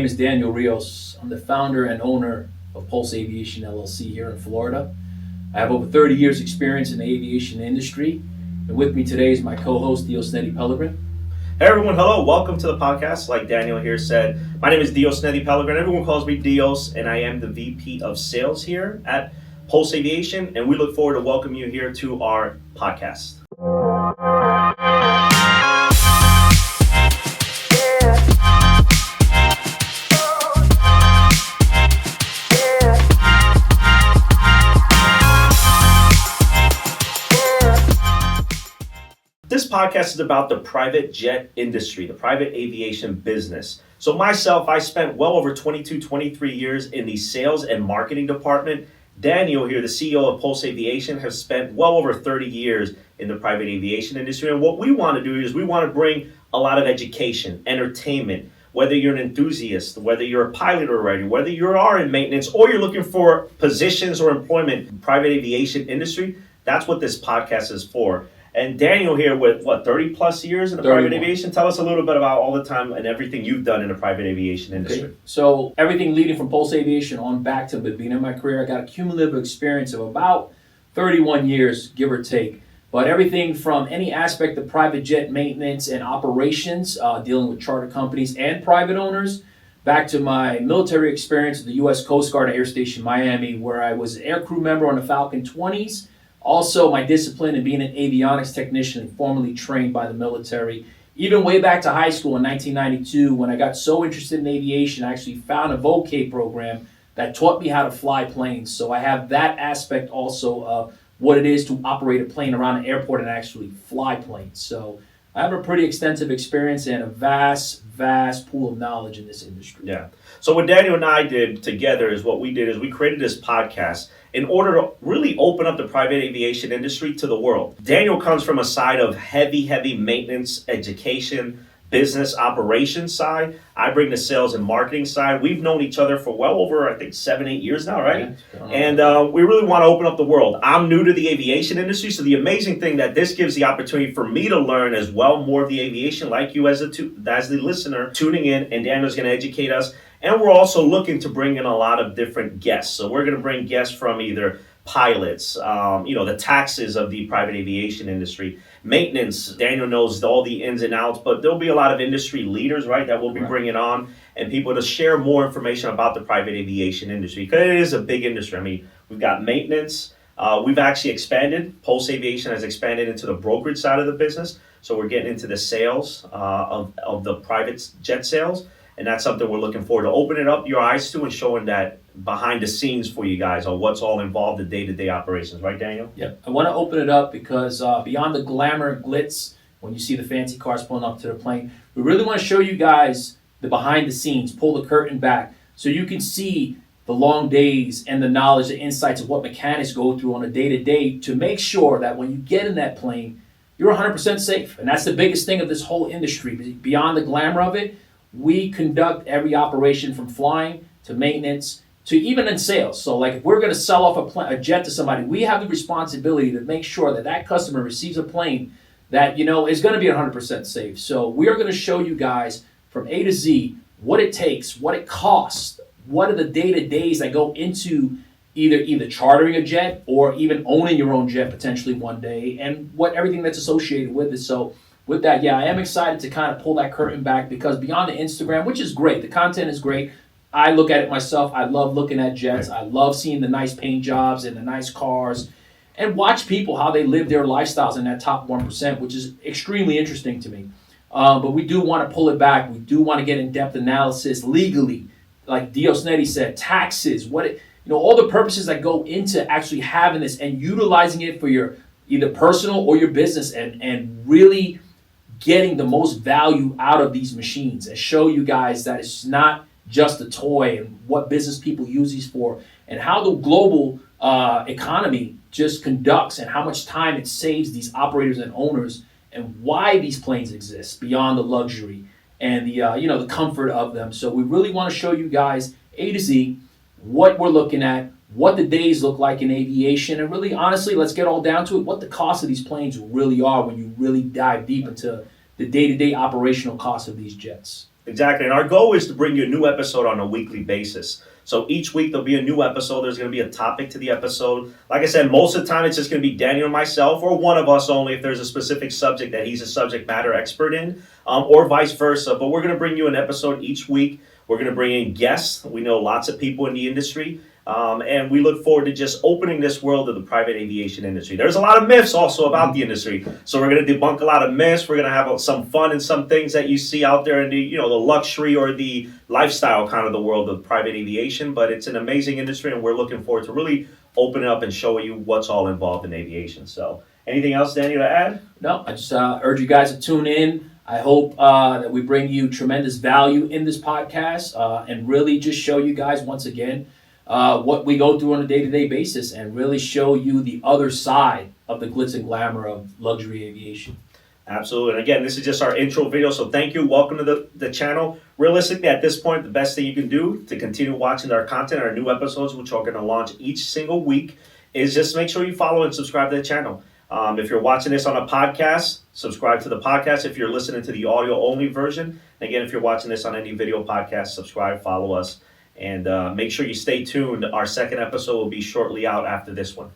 name is Daniel Rios. I'm the founder and owner of Pulse Aviation LLC here in Florida. I have over 30 years experience in the aviation industry. And with me today is my co-host, Diosnedy Pelegrin. Hey everyone, hello, welcome to the podcast. Like Daniel here said, my name is Diosnedy Pelegrin. Everyone calls me Dios, and I am the VP of Sales here at Pulse Aviation, and we look forward to welcoming you here to our podcast. This podcast is about the private jet industry, the private aviation business. So myself, I spent well over 23 years in the sales and marketing department. Daniel here, the CEO of Pulse Aviation, has spent well over 30 years in the private aviation industry. And what we want to do is we want to bring a lot of education, entertainment, whether you're an enthusiast, whether you're a pilot already, whether you are in maintenance, or you're looking for positions or employment in the private aviation industry. That's what this podcast is for. And Daniel here with, 30 plus years in the private aviation? Tell us a little bit about all the time and everything you've done in the private aviation industry. Okay. So everything leading from Pulse Aviation on back to the beginning of my career, I got a cumulative experience of about 31 years, give or take. But everything from any aspect of private jet maintenance and operations, dealing with charter companies and private owners, back to my military experience at the U.S. Coast Guard at Air Station Miami, where I was an aircrew member on the Falcon 20s. Also, my discipline in being an avionics technician and formerly trained by the military. Even way back to high school in 1992, when I got so interested in aviation, I actually found a VOC program that taught me how to fly planes. So I have that aspect also of what it is to operate a plane around an airport and actually fly planes. So I have a pretty extensive experience and a vast pool of knowledge in this industry. Yeah. So what Daniel and I did together is we created this podcast in order to really open up the private aviation industry to the world. Daniel comes from a side of heavy maintenance, education, business operations side. I bring the sales and marketing side. We've known each other for well over, I think, 7-8 years now, right? Yeah, and we really want to open up the world. I'm new to the aviation industry, so the amazing thing that this gives the opportunity for me to learn as well more of the aviation, like you as the listener tuning in, and Daniel's going to educate us. And we're also looking to bring in a lot of different guests. So we're going to bring guests from either pilots, the taxes of the private aviation industry, maintenance. Daniel knows all the ins and outs, but there'll be a lot of industry leaders, right, that we'll be bringing on, and people to share more information about the private aviation industry, because it is a big industry. I mean, we've got maintenance. We've actually expanded. Pulse Aviation has expanded into the brokerage side of the business. So we're getting into the sales of the private jet sales. And that's something we're looking forward to opening up your eyes to and showing that behind the scenes for you guys on what's all involved in day-to-day operations. Right, Daniel? Yeah. I want to open it up because beyond the glamour and glitz, when you see the fancy cars pulling up to the plane, we really want to show you guys the behind the scenes, pull the curtain back so you can see the long days and the knowledge, the insights of what mechanics go through on a day-to-day to make sure that when you get in that plane, you're 100% safe. And that's the biggest thing of this whole industry. Beyond the glamour of it, we conduct every operation from flying to maintenance to even in sales. So like if we're going to sell off a jet to somebody, we have the responsibility to make sure that that customer receives a plane that, is going to be 100% safe. So we are going to show you guys from A to Z what it takes, what it costs, what are the day-to-days that go into either chartering a jet or even owning your own jet potentially one day, and what everything that's associated with it. So with that, I am excited to kind of pull that curtain back, because beyond the Instagram, which is great, the content is great. I look at it myself. I love looking at jets. I love seeing the nice paint jobs and the nice cars, and watch people how they live their lifestyles in that top 1%, which is extremely interesting to me. But we do want to pull it back. We do want to get in-depth analysis legally, like Diosnedy said, taxes, all the purposes that go into actually having this and utilizing it for your either personal or your business, and really getting the most value out of these machines, and show you guys that it's not just a toy, and what business people use these for, and how the global economy just conducts, and how much time it saves these operators and owners, and why these planes exist beyond the luxury and the comfort of them. So we really want to show you guys A to Z what we're looking at, what the days look like in aviation, and really honestly, let's get all down to it, what the cost of these planes really are when you really dive deep into the day-to-day operational costs of these jets. Exactly. And our goal is to bring you a new episode on a weekly basis. So each week there'll be a new episode. There's going to be a topic to the episode. Like I said, most of the time it's just going to be Daniel and myself, or one of us only if there's a specific subject that he's a subject matter expert in, or vice versa. But we're going to bring you an episode each week. We're going to bring in guests. We know lots of people in the industry. And we look forward to just opening this world of the private aviation industry. There's a lot of myths also about the industry. So we're going to debunk a lot of myths. We're going to have some fun and some things that you see out there in the luxury or the lifestyle kind of the world of private aviation. But it's an amazing industry, and we're looking forward to really opening up and showing you what's all involved in aviation. So anything else, Daniel, to add? No, I just urge you guys to tune in. I hope that we bring you tremendous value in this podcast and really just show you guys once again what we go through on a day-to-day basis, and really show you the other side of the glitz and glamour of luxury aviation. Absolutely. And again, this is just our intro video, so thank you. Welcome to the channel. Realistically, at this point, the best thing you can do to continue watching our content, our new episodes, which are going to launch each single week, is just make sure you follow and subscribe to the channel. If you're watching this on a podcast, subscribe to the podcast. If you're listening to the audio-only version, again, if you're watching this on any video podcast, subscribe, follow us. And make sure you stay tuned. Our second episode will be shortly out after this one.